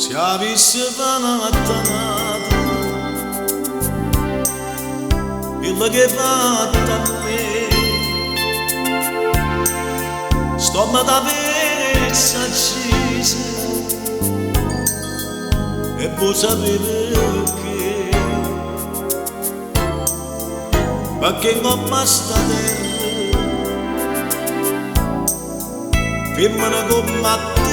Se avesse fatto quello che hai fatto a me, sto da pezza accesa e vuoi sapere perché non basta terra, femmina come te.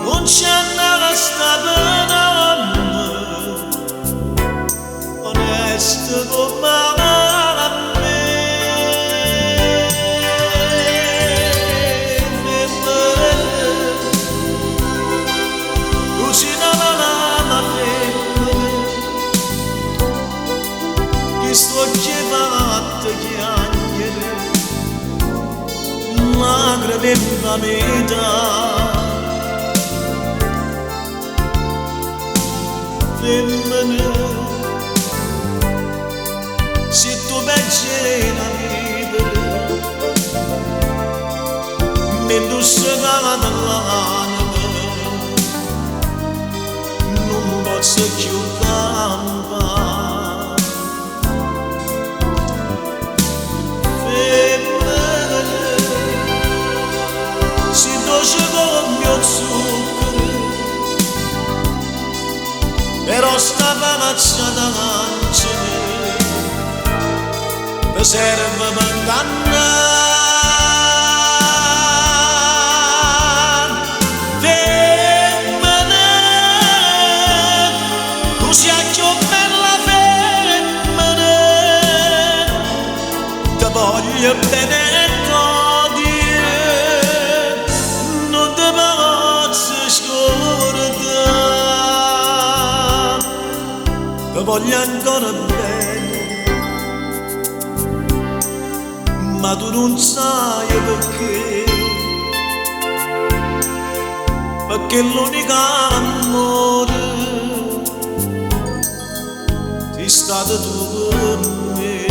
Non c'è nada sta bene, onesto come me. Tu sei una femmina che sto chiamando chiagliere, una grande metà. Femmina, se tu becci la vita, mi dussava dall'anima, non posso più campare. Femmina, se dolce come il mio zucchero, però stava mazzata davanti, ti serve per ingannare. Femmina, tu sei più bella femmina, ti voglio bene così, non ti posso scordare. Ti voglio ancora bene, ma tu non sai perché l'unico amore sei stato tu per me,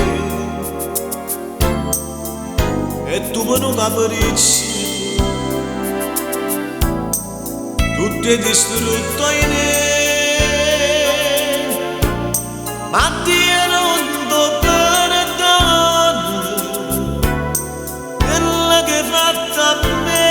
e tu per un capriccio tutto è distrutto in me. Ma Dio non ti perdona quello che hai fatto a me.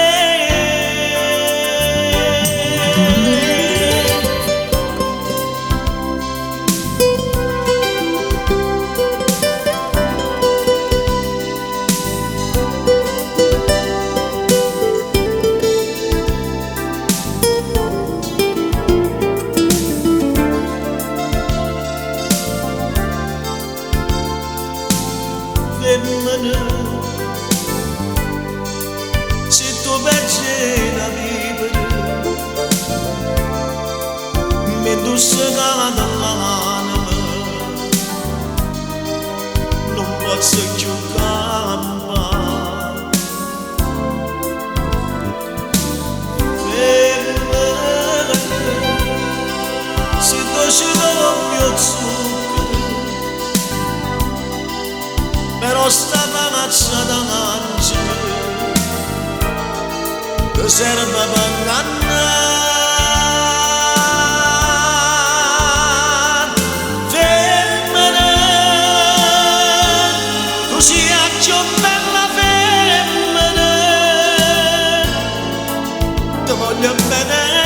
Femmina, se tu becci la vita, mi dussava dall'anima, non posso più campare. Femmina, se dolce come il mio zucchero, però stava mazzata davanti, ti serve per ingannare. Femmina, tu sei la più bella femmina, ti voglio bene.